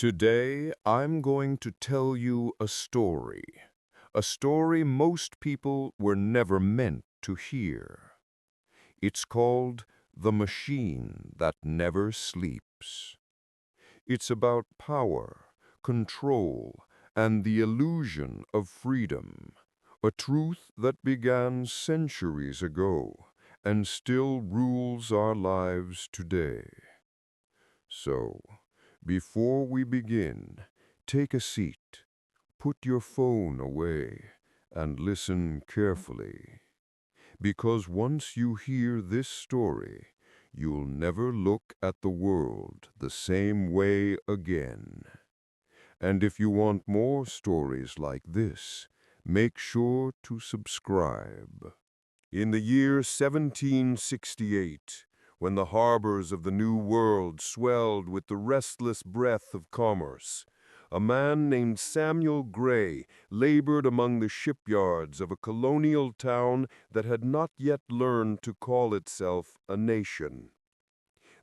Today, I'm going to tell you a story most people were never meant to hear. It's called The Machine That Never Sleeps. It's about power, control, and the illusion of freedom, a truth that began centuries ago and still rules our lives today. So, before we begin, take a seat, put your phone away, and listen carefully. Because once you hear this story, you'll never look at the world the same way again. And if you want more stories like this, make sure to subscribe. In the year 1768, when the harbors of the New World swelled with the restless breath of commerce, a man named Samuel Gray labored among the shipyards of a colonial town that had not yet learned to call itself a nation.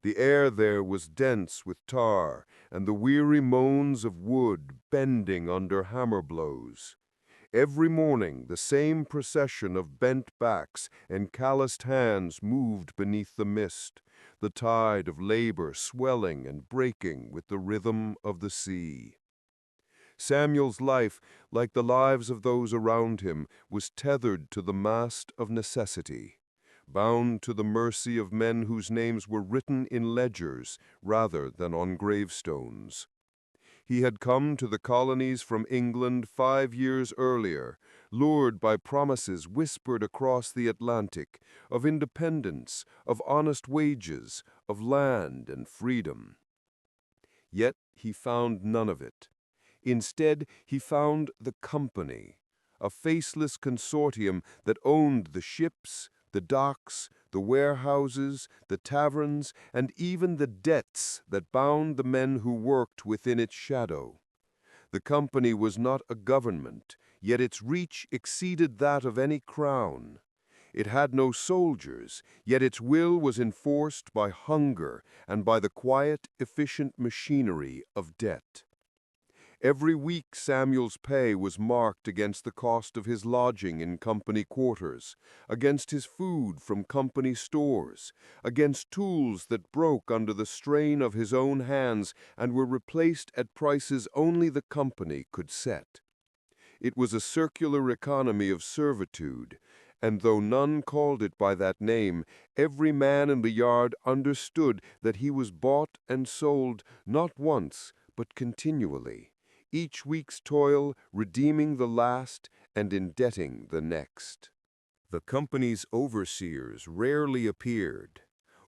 The air there was dense with tar and the weary moans of wood bending under hammer blows. Every morning the same procession of bent backs and calloused hands moved beneath the mist, the tide of labor swelling and breaking with the rhythm of the sea. Samuel's life, like the lives of those around him, was tethered to the mast of necessity, bound to the mercy of men whose names were written in ledgers rather than on gravestones. He had come to the colonies from England 5 years earlier, lured by promises whispered across the Atlantic of independence, of honest wages, of land and freedom. Yet he found none of it. Instead, he found the company, a faceless consortium that owned the ships, the docks, the warehouses, the taverns, and even the debts that bound the men who worked within its shadow. The company was not a government, yet its reach exceeded that of any crown. It had no soldiers, yet its will was enforced by hunger and by the quiet, efficient machinery of debt. Every week Samuel's pay was marked against the cost of his lodging in company quarters, against his food from company stores, against tools that broke under the strain of his own hands and were replaced at prices only the company could set. It was a circular economy of servitude, and though none called it by that name, every man in the yard understood that he was bought and sold not once, but continually, each week's toil redeeming the last and indebting the next. The company's overseers rarely appeared.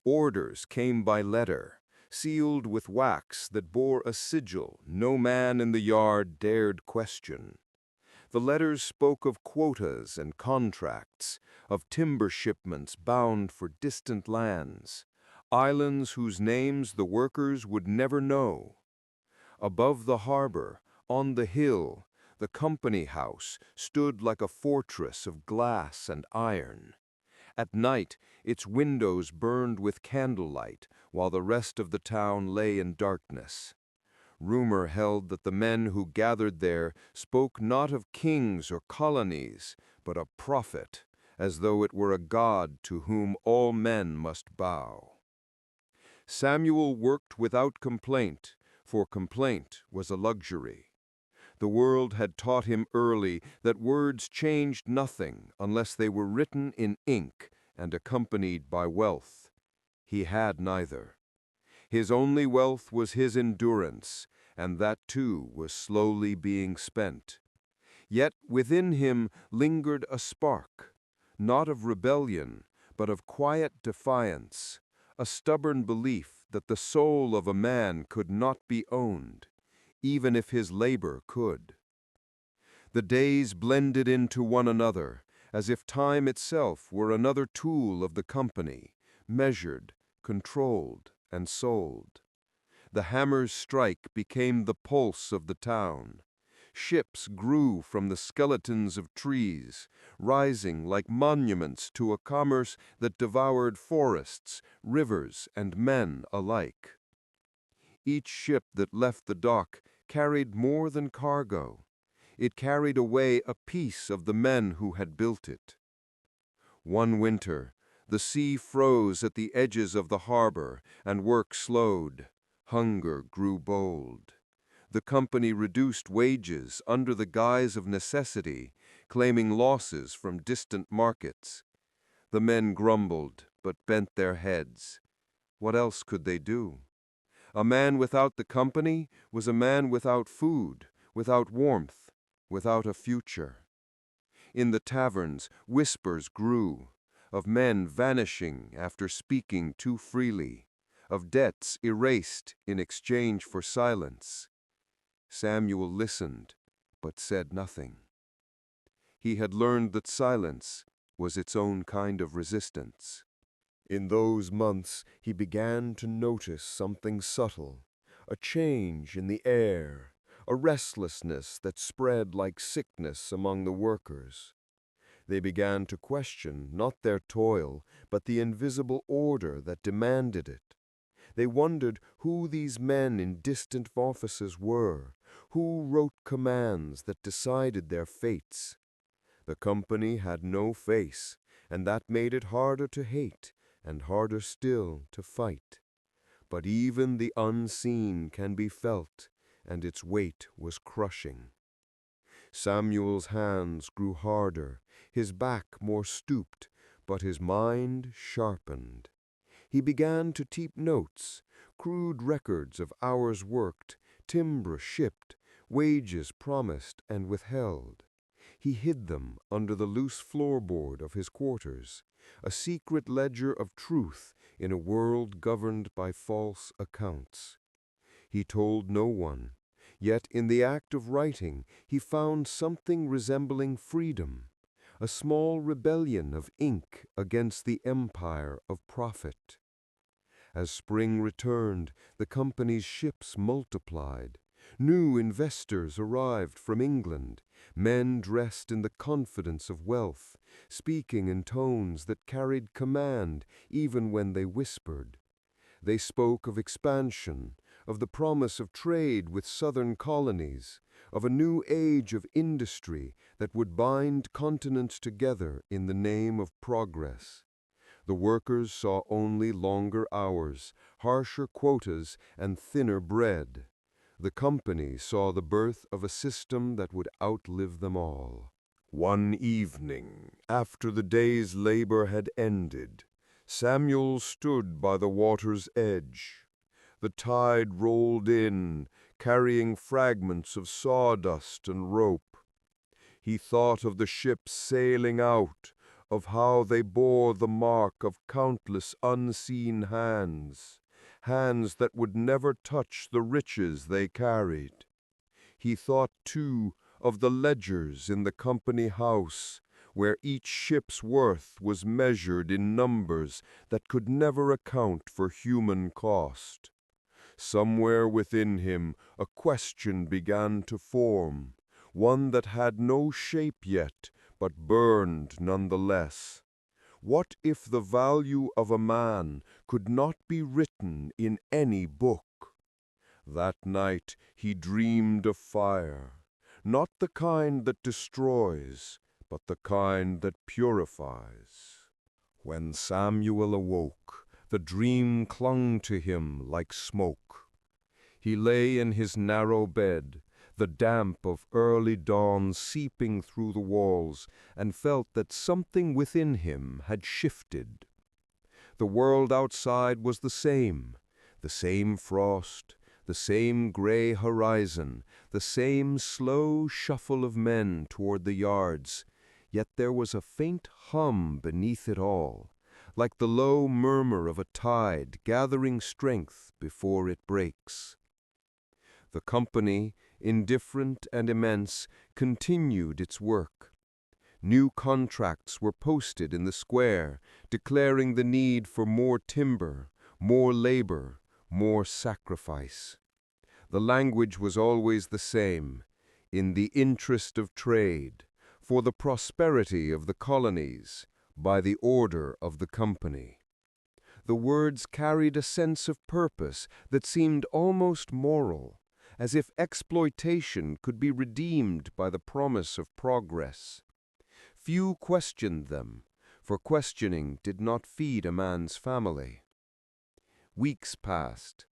Orders came by letter, sealed with wax that bore a sigil no man in the yard dared question. The letters spoke of quotas and contracts, of timber shipments bound for distant lands, islands whose names the workers would never know. Above the harbor, on the hill, the company house stood like a fortress of glass and iron. At night, its windows burned with candlelight, while the rest of the town lay in darkness. Rumor held that the men who gathered there spoke not of kings or colonies, but a prophet, as though it were a god to whom all men must bow. Samuel worked without complaint, for complaint was a luxury. The world had taught him early that words changed nothing unless they were written in ink and accompanied by wealth. He had neither. His only wealth was his endurance, and that too was slowly being spent. Yet within him lingered a spark, not of rebellion, but of quiet defiance, a stubborn belief that the soul of a man could not be owned, even if his labor could. The days blended into one another, as if time itself were another tool of the company, measured, controlled, and sold. The hammer's strike became the pulse of the town. Ships grew from the skeletons of trees, rising like monuments to a commerce that devoured forests, rivers, and men alike. Each ship that left the dock carried more than cargo. It carried away a piece of the men who had built it. One winter, the sea froze at the edges of the harbor, and work slowed. Hunger grew bold. The company reduced wages under the guise of necessity, claiming losses from distant markets. The men grumbled, but bent their heads. What else could they do? A man without the company was a man without food, without warmth, without a future. In the taverns, whispers grew, of men vanishing after speaking too freely, of debts erased in exchange for silence. Samuel listened, but said nothing. He had learned that silence was its own kind of resistance. In those months, he began to notice something subtle, a change in the air, a restlessness that spread like sickness among the workers. They began to question not their toil, but the invisible order that demanded it. They wondered who these men in distant offices were, who wrote commands that decided their fates. The company had no face, and that made it harder to hate, and harder still to fight. But even the unseen can be felt, and its weight was crushing. Samuel's hands grew harder, his back more stooped, but his mind sharpened. He began to keep notes, crude records of hours worked, timber shipped, wages promised and withheld. He hid them under the loose floorboard of his quarters, a secret ledger of truth in a world governed by false accounts. He told no one, yet in the act of writing he found something resembling freedom, a small rebellion of ink against the empire of profit. As spring returned, the company's ships multiplied. New investors arrived from England, men dressed in the confidence of wealth, speaking in tones that carried command even when they whispered. They spoke of expansion, of the promise of trade with southern colonies, of a new age of industry that would bind continents together in the name of progress. The workers saw only longer hours, harsher quotas, and thinner bread. The company saw the birth of a system that would outlive them all. One evening, after the day's labor had ended, Samuel stood by the water's edge. The tide rolled in, carrying fragments of sawdust and rope. He thought of the ships sailing out, of how they bore the mark of countless unseen hands, hands that would never touch the riches they carried. He thought, too, of the ledgers in the company house, where each ship's worth was measured in numbers that could never account for human cost. Somewhere within him a question began to form, one that had no shape yet, but burned nonetheless. What if the value of a man could not be written in any book? That night he dreamed of fire, not the kind that destroys, but the kind that purifies. When Samuel awoke, the dream clung to him like smoke. He lay in his narrow bed, the damp of early dawn seeping through the walls, and felt that something within him had shifted. The world outside was the same frost, the same gray horizon, the same slow shuffle of men toward the yards, yet there was a faint hum beneath it all, like the low murmur of a tide gathering strength before it breaks. The company, indifferent and immense, continued its work. New contracts were posted in the square, declaring the need for more timber, more labor, more sacrifice. The language was always the same: in the interest of trade, for the prosperity of the colonies, by the order of the company. The words carried a sense of purpose that seemed almost moral, as if exploitation could be redeemed by the promise of progress. Few questioned them, for questioning did not feed a man's family. Weeks passed.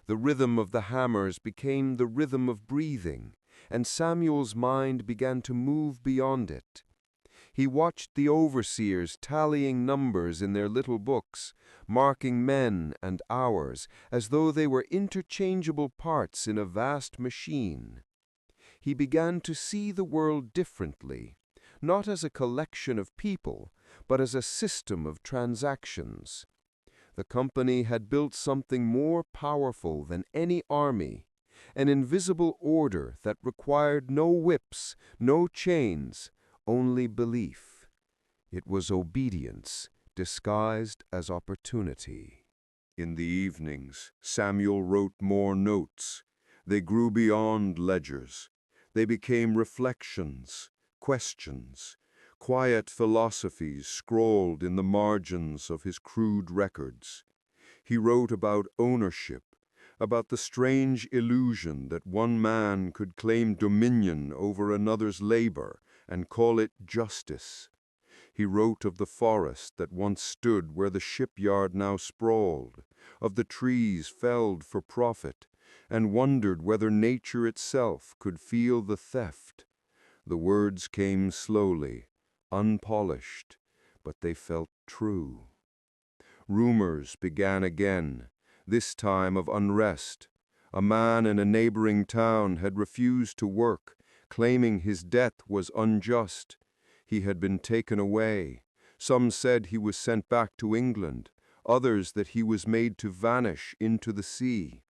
The rhythm of the hammers became the rhythm of breathing, and Samuel's mind began to move beyond it. He watched the overseers tallying numbers in their little books, marking men and hours as though they were interchangeable parts in a vast machine. He began to see the world differently, not as a collection of people, but as a system of transactions. The company had built something more powerful than any army, an invisible order that required no whips, no chains, only belief. It was obedience disguised as opportunity. In the evenings, Samuel wrote more notes. They grew beyond ledgers. They became reflections, questions, quiet philosophies scrawled in the margins of his crude records. He wrote about ownership, about the strange illusion that one man could claim dominion over another's labor and call it justice. He wrote of the forest that once stood where the shipyard now sprawled, of the trees felled for profit, and wondered whether nature itself could feel the theft. The words came slowly, unpolished, but they felt true. Rumors began again, this time of unrest. A man in a neighboring town had refused to work, claiming his death was unjust. He had been taken away. Some said he was sent back to England, others that he was made to vanish into the sea.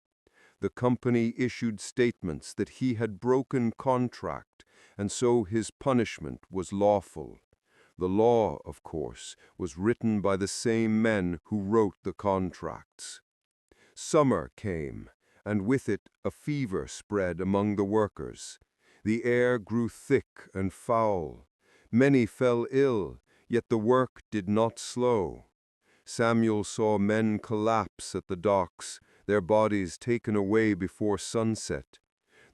The company issued statements that he had broken contract, and so his punishment was lawful. The law, of course, was written by the same men who wrote the contracts. Summer came, and with it a fever spread among the workers. The air grew thick and foul. Many fell ill, yet the work did not slow. Samuel saw men collapse at the docks, their bodies taken away before sunset.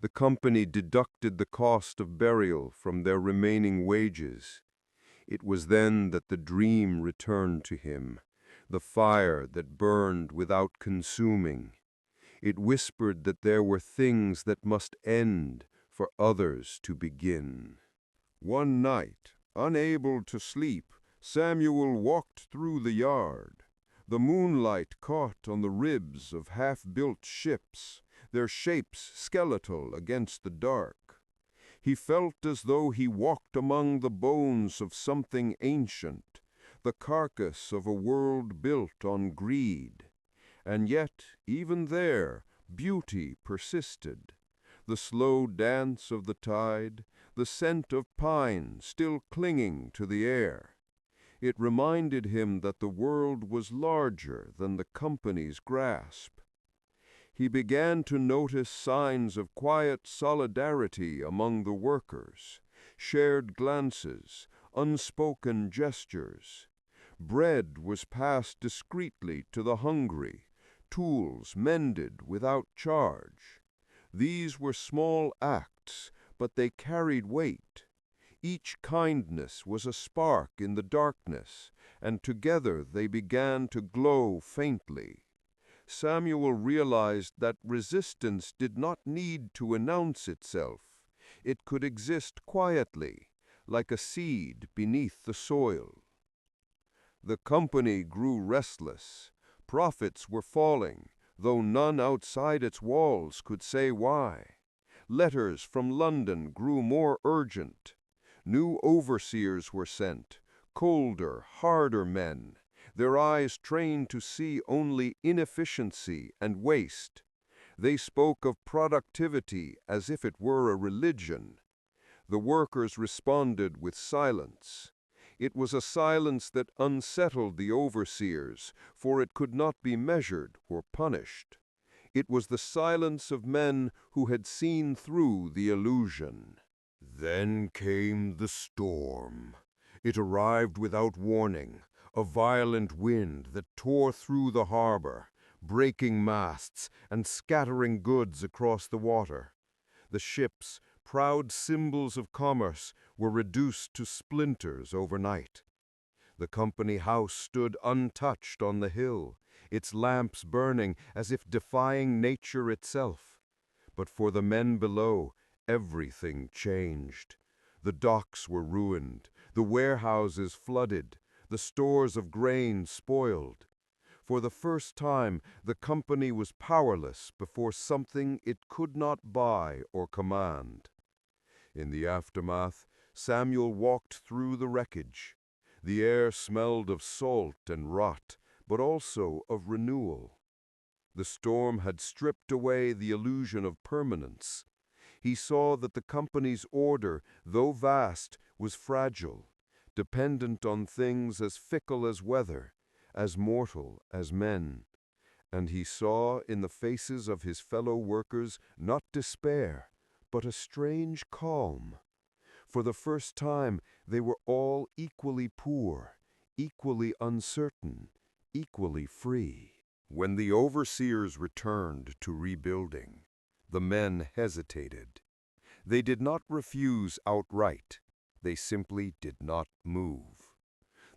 The company deducted the cost of burial from their remaining wages. It was then that the dream returned to him, the fire that burned without consuming. It whispered that there were things that must end for others to begin. One night, unable to sleep, Samuel walked through the yard. The moonlight caught on the ribs of half-built ships, their shapes skeletal against the dark. He felt as though he walked among the bones of something ancient, the carcass of a world built on greed. And yet, even there, beauty persisted. The slow dance of the tide, the scent of pine still clinging to the air. It reminded him that the world was larger than the company's grasp. He began to notice signs of quiet solidarity among the workers, shared glances, unspoken gestures. Bread was passed discreetly to the hungry, tools mended without charge. These were small acts, but they carried weight. Each kindness was a spark in the darkness, and together they began to glow faintly. Samuel realized that resistance did not need to announce itself. It could exist quietly, like a seed beneath the soil. The company grew restless. Profits were falling, though none outside its walls could say why. Letters from London grew more urgent. New overseers were sent, colder, harder men, their eyes trained to see only inefficiency and waste. They spoke of productivity as if it were a religion. The workers responded with silence. It was a silence that unsettled the overseers, for it could not be measured or punished. It was the silence of men who had seen through the illusion. Then came the storm. It arrived without warning, A violent wind that tore through the harbor, breaking masts and scattering goods across the water. The ships, proud symbols of commerce, were reduced to splinters overnight. The company house stood untouched on the hill, its lamps burning as if defying nature itself. But for the men below, everything changed. The docks were ruined, the warehouses flooded, the stores of grain spoiled. For the first time, the company was powerless before something it could not buy or command. In the aftermath, Samuel walked through the wreckage. The air smelled of salt and rot, but also of renewal. The storm had stripped away the illusion of permanence. He saw that the company's order, though vast, was fragile, dependent on things as fickle as weather, as mortal as men. And he saw in the faces of his fellow workers not despair, but a strange calm. For the first time, they were all equally poor, equally uncertain, equally free. When the overseers returned to rebuilding, the men hesitated. They did not refuse outright. They simply did not move.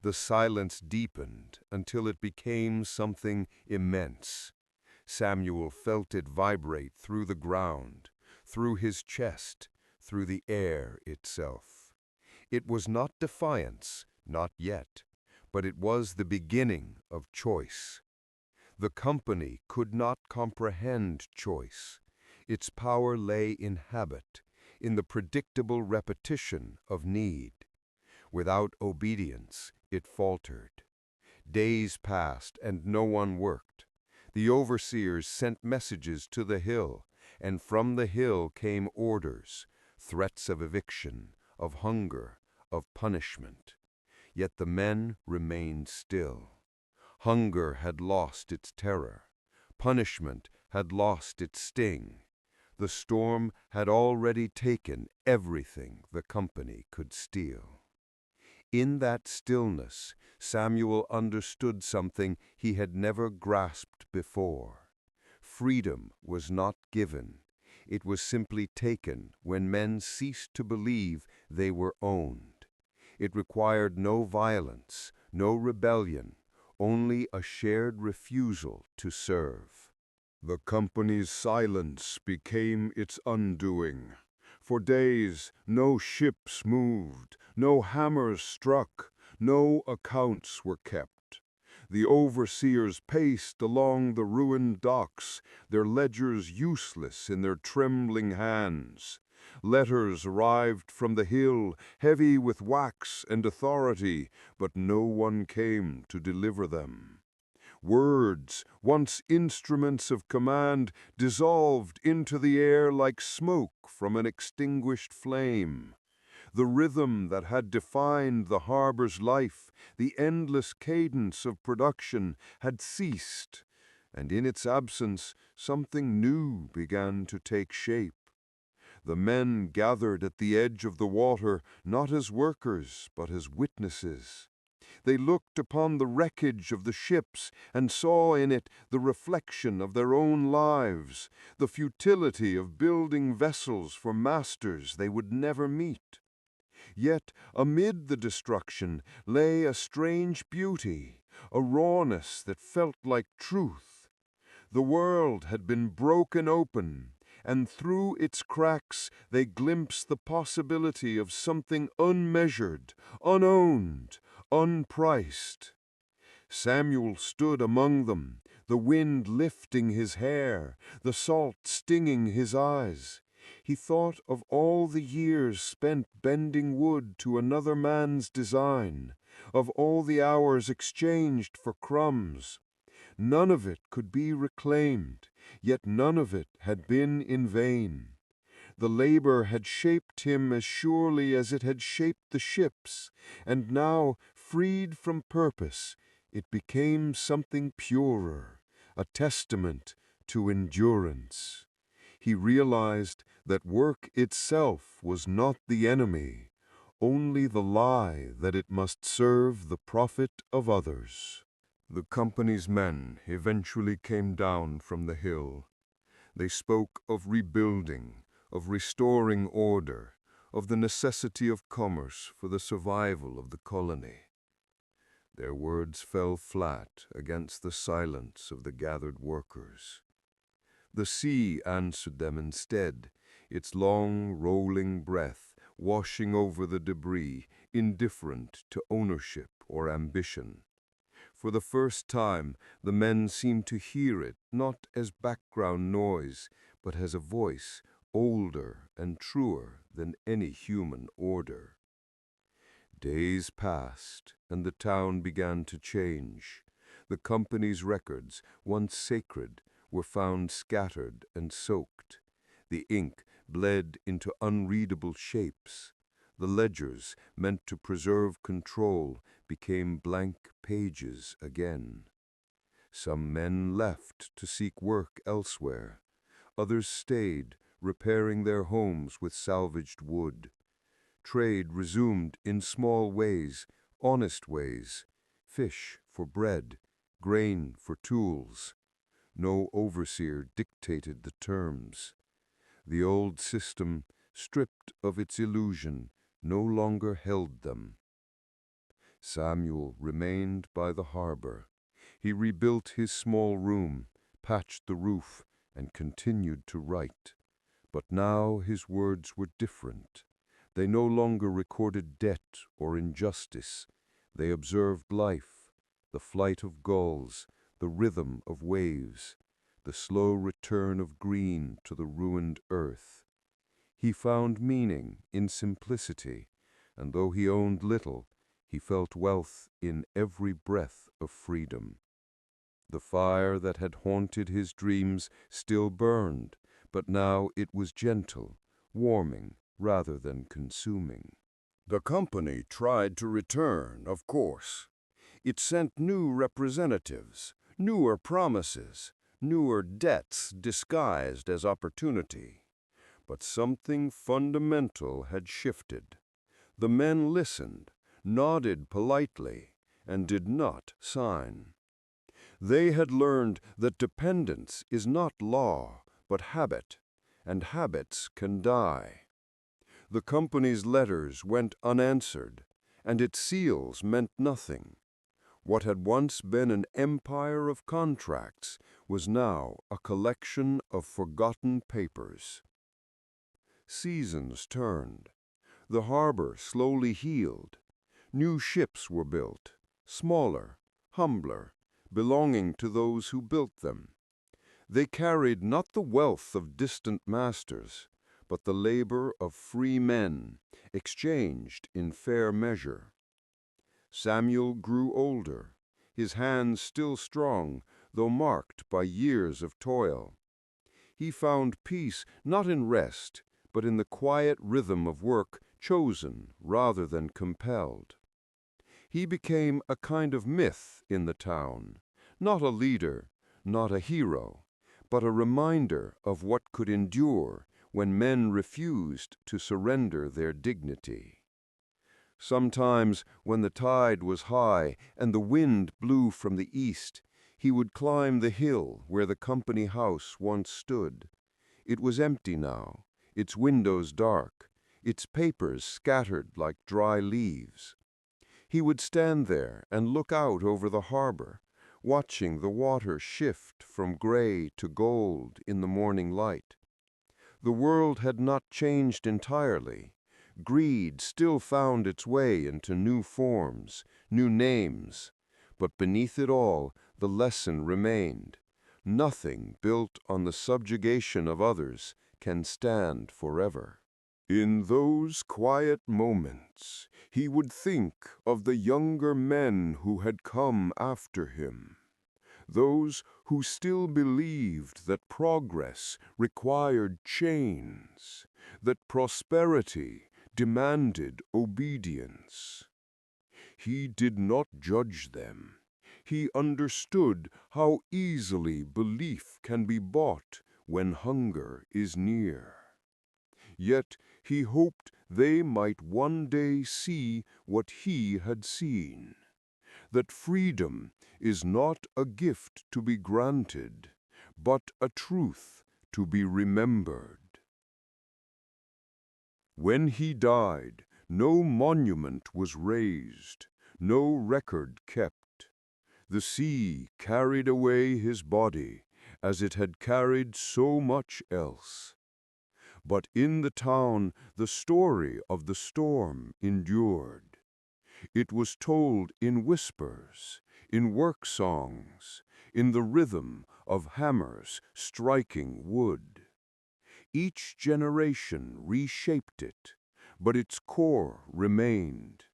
The silence deepened until it became something immense. Samuel felt it vibrate through the ground, through his chest, through the air itself. It was not defiance, not yet, but it was the beginning of choice. The company could not comprehend choice. Its power lay in habit, in the predictable repetition of need. Without obedience, it faltered. Days passed and no one worked. The overseers sent messages to the hill, and from the hill came orders, threats of eviction, of hunger, of punishment. Yet the men remained still. Hunger had lost its terror. Punishment had lost its sting. The storm had already taken everything the company could steal. In that stillness, Samuel understood something he had never grasped before. Freedom was not given. It was simply taken when men ceased to believe they were owned. It required no violence, no rebellion, only a shared refusal to serve. The company's silence became its undoing. For days, no ships moved, no hammers struck, no accounts were kept. The overseers paced along the ruined docks, their ledgers useless in their trembling hands. Letters arrived from the hill, heavy with wax and authority, but no one came to deliver them. Words, once instruments of command, dissolved into the air like smoke from an extinguished flame. The rhythm that had defined the harbor's life, the endless cadence of production, had ceased, and in its absence something new began to take shape. The men gathered at the edge of the water, not as workers, but as witnesses. They looked upon the wreckage of the ships and saw in it the reflection of their own lives, the futility of building vessels for masters they would never meet. Yet amid the destruction lay a strange beauty, a rawness that felt like truth. The world had been broken open, and through its cracks they glimpsed the possibility of something unmeasured, unowned, unpriced. Samuel stood among them, the wind lifting his hair, the salt stinging his eyes. He thought of all the years spent bending wood to another man's design, of all the hours exchanged for crumbs. None of it could be reclaimed, yet none of it had been in vain. The labor had shaped him as surely as it had shaped the ships, and now, freed from purpose, it became something purer, a testament to endurance. He realized that work itself was not the enemy. only the lie that it must serve the profit of others. The company's men eventually came down from the hill. They spoke of rebuilding, of restoring order, of the necessity of commerce for the survival of the colony. Their words fell flat against the silence of the gathered workers. The sea answered them instead, its long, rolling breath washing over the debris, indifferent to ownership or ambition. For the first time, the men seemed to hear it not as background noise, but as a voice older and truer than any human order. Days passed, and the town began to change. The company's records, once sacred, were found scattered and soaked. The ink bled into unreadable shapes. The ledgers, meant to preserve control, became blank pages again. Some men left to seek work elsewhere. Others stayed, repairing their homes with salvaged wood. Trade resumed in small ways, honest ways, fish for bread, grain for tools. No overseer dictated the terms. The old system, stripped of its illusion, no longer held them. Samuel remained by the harbor. He rebuilt his small room, patched the roof, and continued to write. But now his words were different. They no longer recorded debt or injustice. They observed life, the flight of gulls, the rhythm of waves, the slow return of green to the ruined earth. He found meaning in simplicity, and though he owned little, he felt wealth in every breath of freedom. The fire that had haunted his dreams still burned, but now it was gentle, warming rather than consuming. The company tried to return, of course. It sent new representatives, newer promises, newer debts disguised as opportunity. But something fundamental had shifted. The men listened, nodded politely, and did not sign. They had learned that dependence is not law, but habit, and habits can die. The company's letters went unanswered, and its seals meant nothing. What had once been an empire of contracts was now a collection of forgotten papers. Seasons turned. The harbor slowly healed. New ships were built, smaller, humbler, belonging to those who built them. They carried not the wealth of distant masters, but the labor of free men, exchanged in fair measure. Samuel grew older, his hands still strong, though marked by years of toil. He found peace not in rest, but in the quiet rhythm of work chosen rather than compelled. He became a kind of myth in the town, not a leader, not a hero, but a reminder of what could endure when men refused to surrender their dignity. Sometimes, when the tide was high and the wind blew from the east, he would climb the hill where the company house once stood. It was empty now, its windows dark, its papers scattered like dry leaves. He would stand there and look out over the harbor, watching the water shift from gray to gold in the morning light. The world had not changed entirely. Greed still found its way into new forms, new names. But beneath it all, the lesson remained. Nothing built on the subjugation of others can stand forever. In those quiet moments, he would think of the younger men who had come after him, those who still believed that progress required chains, that prosperity demanded obedience. He did not judge them. He understood how easily belief can be bought when hunger is near. Yet he hoped they might one day see what he had seen, that freedom is not a gift to be granted, but a truth to be remembered. When he died, no monument was raised, no record kept. The sea carried away his body, as it had carried so much else. But in the town the story of the storm endured. It was told in whispers, in work songs, in the rhythm of hammers striking wood. Each generation reshaped it, but its core remained.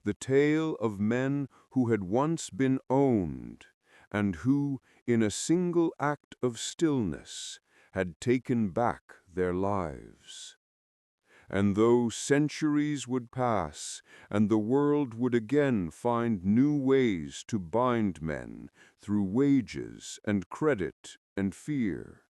The tale of men who had once been owned, and who, in a single act of stillness, had taken back their lives. And though centuries would pass, and the world would again find new ways to bind men through wages and credit and fear,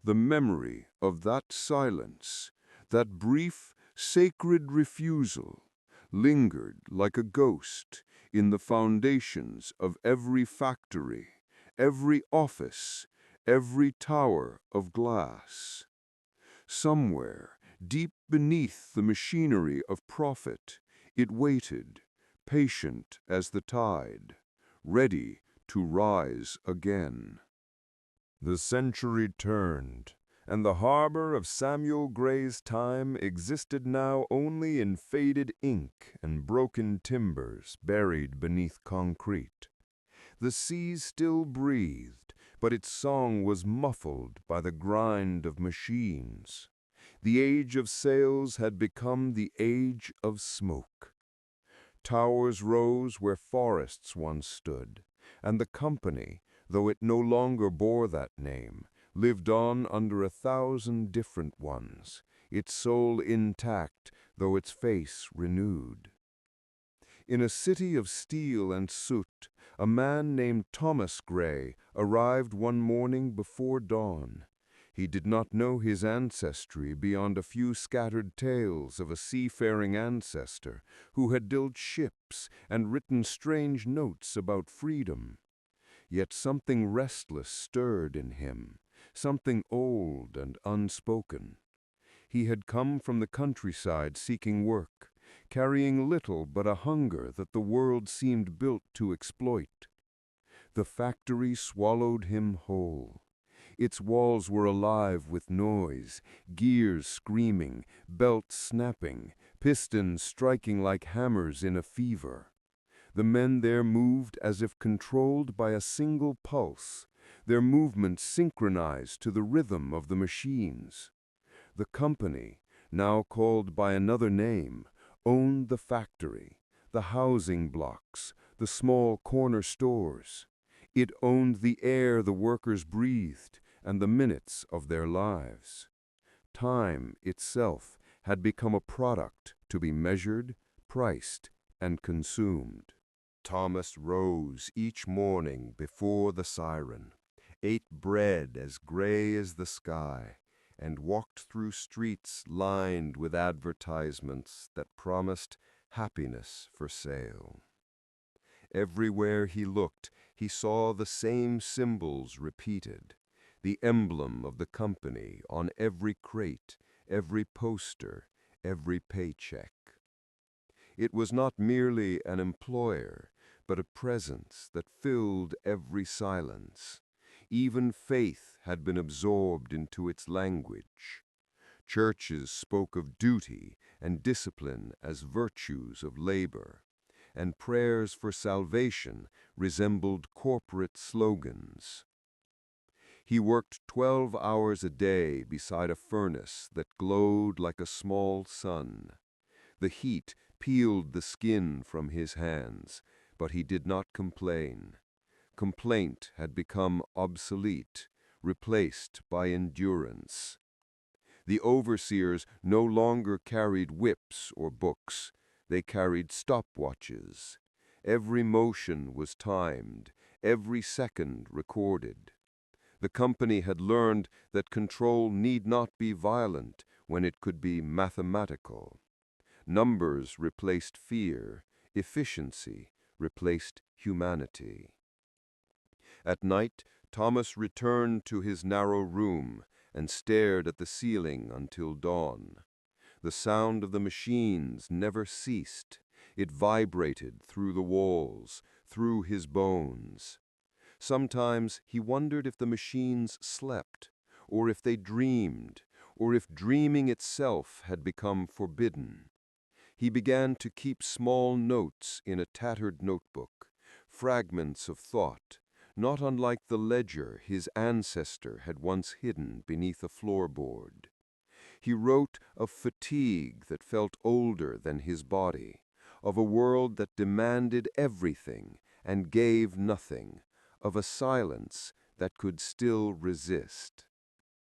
the memory of that silence, that brief, sacred refusal, lingered like a ghost in the foundations of every factory, every office, every tower of glass. Somewhere, deep beneath the machinery of profit, it waited, patient as the tide, ready to rise again. The century turned, and the harbor of Samuel Gray's time existed now only in faded ink and broken timbers buried beneath concrete. The sea still breathed, but its song was muffled by the grind of machines. The age of sails had become the age of smoke. Towers rose where forests once stood, and the company, though it no longer bore that name, lived on under 1,000 different ones, its soul intact, though its face renewed. In a city of steel and soot, a man named Thomas Gray arrived one morning before dawn. He did not know his ancestry beyond a few scattered tales of a seafaring ancestor who had built ships and written strange notes about freedom. Yet something restless stirred in him, something old and unspoken. He had come from the countryside seeking work, carrying little but a hunger that the world seemed built to exploit. The factory swallowed him whole. Its walls were alive with noise, gears screaming, belts snapping, pistons striking like hammers in a fever. The men there moved as if controlled by a single pulse, their movements synchronized to the rhythm of the machines. The company, now called by another name, owned the factory, the housing blocks, the small corner stores. It owned the air the workers breathed and the minutes of their lives. Time itself had become a product to be measured, priced, and consumed. Thomas rose each morning before the siren, ate bread as gray as the sky, and walked through streets lined with advertisements that promised happiness for sale. Everywhere he looked, he saw the same symbols repeated, the emblem of the company on every crate, every poster, every paycheck. It was not merely an employer, but a presence that filled every silence. Even faith had been absorbed into its language. Churches spoke of duty and discipline as virtues of labor, and prayers for salvation resembled corporate slogans. He worked 12 hours a day beside a furnace that glowed like a small sun. The heat peeled the skin from his hands, but he did not complain. Complaint had become obsolete, replaced by endurance. The overseers no longer carried whips or books. They carried stopwatches. Every motion was timed, every second recorded. The company had learned that control need not be violent when it could be mathematical. Numbers replaced fear, efficiency replaced humanity. At night, Thomas returned to his narrow room and stared at the ceiling until dawn. The sound of the machines never ceased. It vibrated through the walls, through his bones. Sometimes he wondered if the machines slept, or if they dreamed, or if dreaming itself had become forbidden. He began to keep small notes in a tattered notebook, fragments of thought, not unlike the ledger his ancestor had once hidden beneath a floorboard. He wrote of fatigue that felt older than his body, of a world that demanded everything and gave nothing, of a silence that could still resist.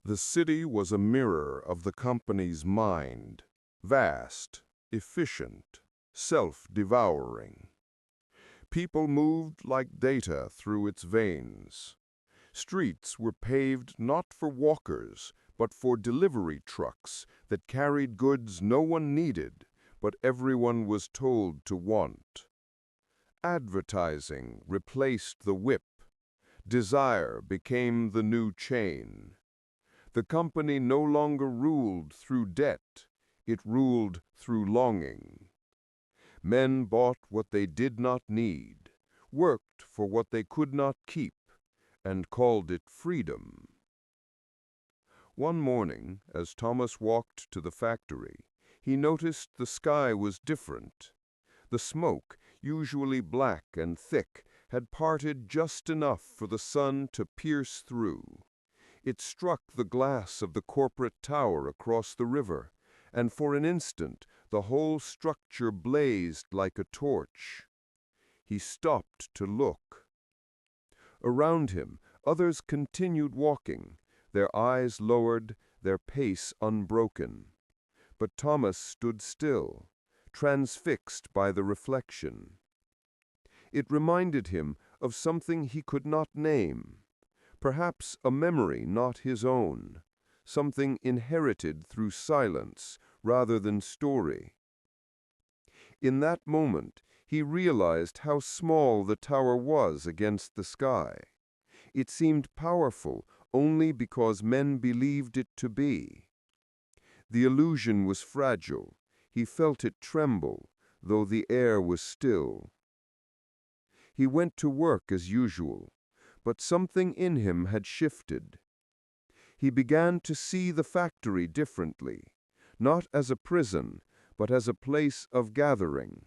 The city was a mirror of the company's mind, vast, efficient, self-devouring. People moved like data through its veins. Streets were paved not for walkers, but for delivery trucks that carried goods no one needed, but everyone was told to want. Advertising replaced the whip. Desire became the new chain. The company no longer ruled through debt, it ruled through longing. Men bought what they did not need, worked for what they could not keep, and called it freedom. One morning, as Thomas walked to the factory, he noticed the sky was different. The smoke, usually black and thick, had parted just enough for the sun to pierce through. It struck the glass of the corporate tower across the river, and for an instant the whole structure blazed like a torch. He stopped to look. Around him, others continued walking, their eyes lowered, their pace unbroken. But Thomas stood still, transfixed by the reflection. It reminded him of something he could not name, perhaps a memory not his own, something inherited through silence rather than story. In that moment, he realized how small the tower was against the sky. It seemed powerful only because men believed it to be. The illusion was fragile. He felt it tremble, though the air was still. He went to work as usual, but something in him had shifted. He began to see the factory differently, not as a prison, but as a place of gathering.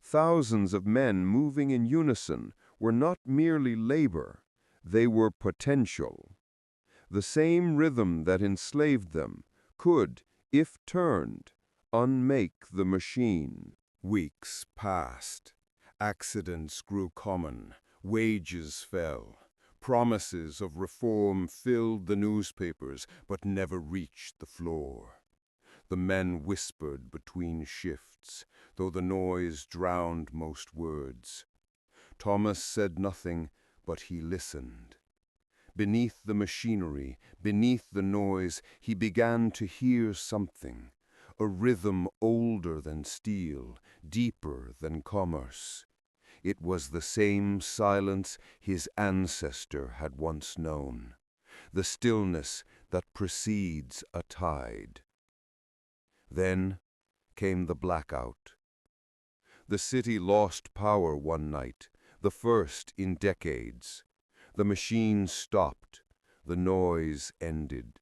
Thousands of men moving in unison were not merely labor, they were potential. The same rhythm that enslaved them could, if turned, unmake the machine. Weeks passed. Accidents grew common. Wages fell. Promises of reform filled the newspapers, but never reached the floor. The men whispered between shifts, though the noise drowned most words. Thomas said nothing, but he listened. Beneath the machinery, beneath the noise, he began to hear something, a rhythm older than steel, deeper than commerce. It was the same silence his ancestor had once known, the stillness that precedes a tide. Then came the blackout. The city lost power one night, the first in decades. The machine stopped. The noise ended.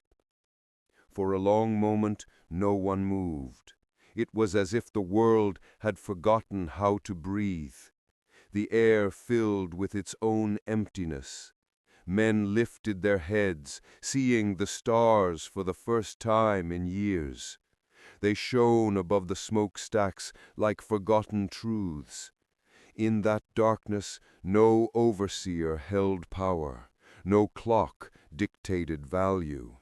For a long moment, no one moved. It was as if the world had forgotten how to breathe. The air filled with its own emptiness. Men lifted their heads, seeing the stars for the first time in years. They shone above the smokestacks like forgotten truths. In that darkness, no overseer held power. No clock dictated value.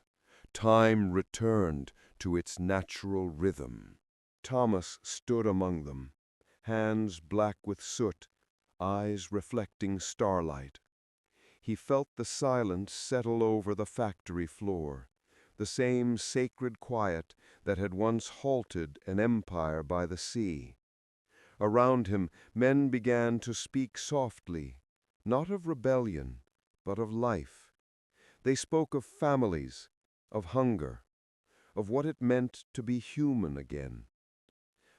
Time returned to its natural rhythm. Thomas stood among them, hands black with soot, eyes reflecting starlight. He felt the silence settle over the factory floor, the same sacred quiet that had once halted an empire by the sea. Around him, men began to speak softly, not of rebellion, but of life. They spoke of families, of hunger, of what it meant to be human again.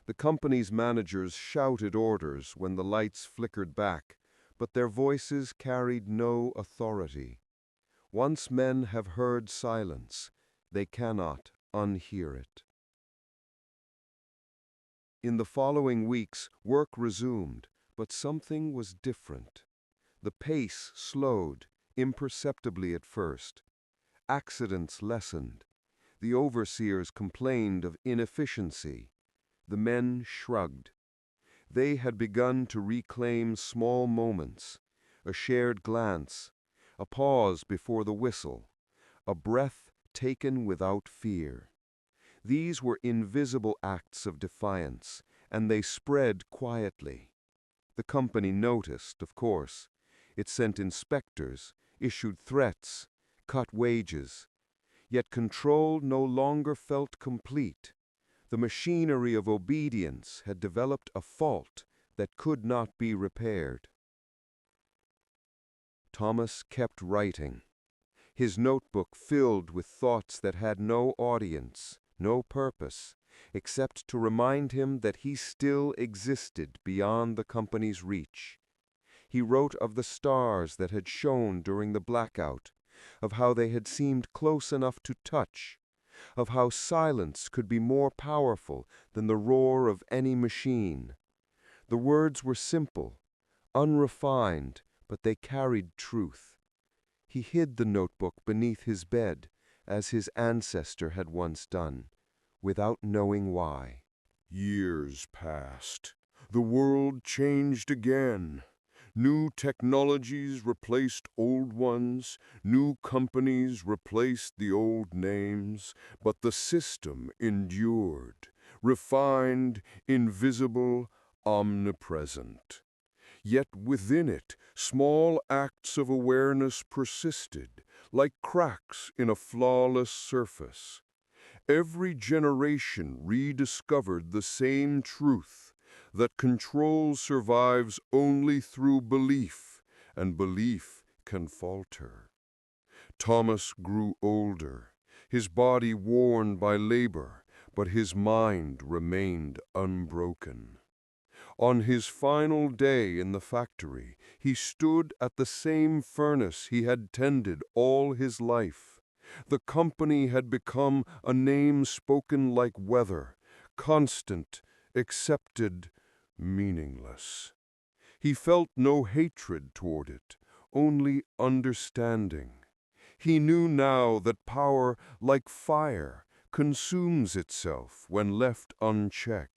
The company's managers shouted orders when the lights flickered back, but their voices carried no authority. Once men have heard silence, they cannot unhear it. In the following weeks, work resumed, but something was different. The pace slowed, imperceptibly at first. Accidents lessened. The overseers complained of inefficiency. The men shrugged. They had begun to reclaim small moments, a shared glance, a pause before the whistle, a breath taken without fear. These were invisible acts of defiance, and they spread quietly. The company noticed, of course. It sent inspectors, issued threats, cut wages. Yet control no longer felt complete. The machinery of obedience had developed a fault that could not be repaired. Thomas kept writing, his notebook filled with thoughts that had no audience, no purpose, except to remind him that he still existed beyond the company's reach. He wrote of the stars that had shone during the blackout, of how they had seemed close enough to touch, of how silence could be more powerful than the roar of any machine. The words were simple, unrefined, but they carried truth. He hid the notebook beneath his bed, as his ancestor had once done, without knowing why. Years passed. The world changed again. New technologies replaced old ones, new companies replaced the old names, but the system endured, refined, invisible, omnipresent. Yet within it, small acts of awareness persisted, like cracks in a flawless surface. Every generation rediscovered the same truth, that control survives only through belief, and belief can falter. Thomas grew older, his body worn by labor, but his mind remained unbroken. On his final day in the factory, he stood at the same furnace he had tended all his life. The company had become a name spoken like weather, constant, accepted, meaningless. He felt no hatred toward it, only understanding. He knew now that power, like fire, consumes itself when left unchecked.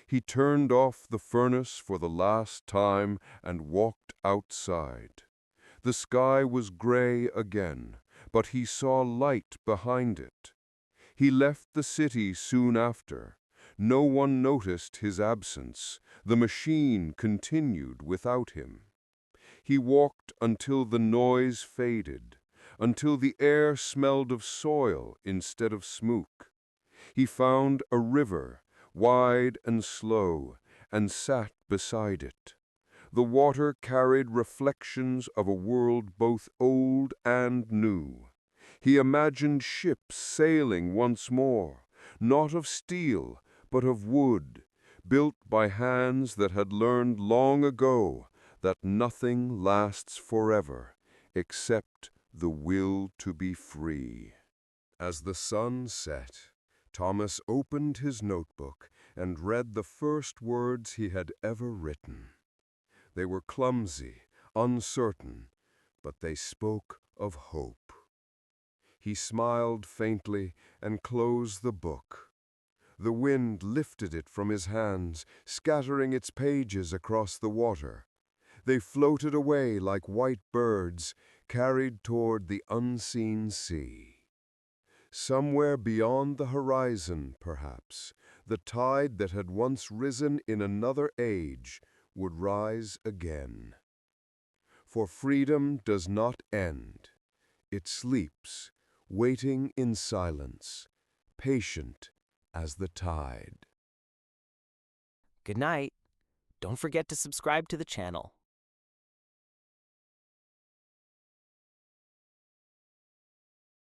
He turned off the furnace for the last time and walked outside. The sky was gray again, but he saw light behind it. He left the city soon after. No one noticed his absence. The machine continued without him. He walked until the noise faded, until the air smelled of soil instead of smoke. He found a river, wide and slow, and sat beside it. The water carried reflections of a world both old and new. He imagined ships sailing once more, not of steel, but of wood, built by hands that had learned long ago that nothing lasts forever except the will to be free. As the sun set, Thomas opened his notebook and read the first words he had ever written. They were clumsy, uncertain, but they spoke of hope. He smiled faintly and closed the book. The wind lifted it from his hands, scattering its pages across the water. They floated away like white birds, carried toward the unseen sea. Somewhere beyond the horizon, perhaps, the tide that had once risen in another age would rise again. For freedom does not end. It sleeps waiting in silence, patient as the tide. Good night. Don't forget to subscribe to the channel.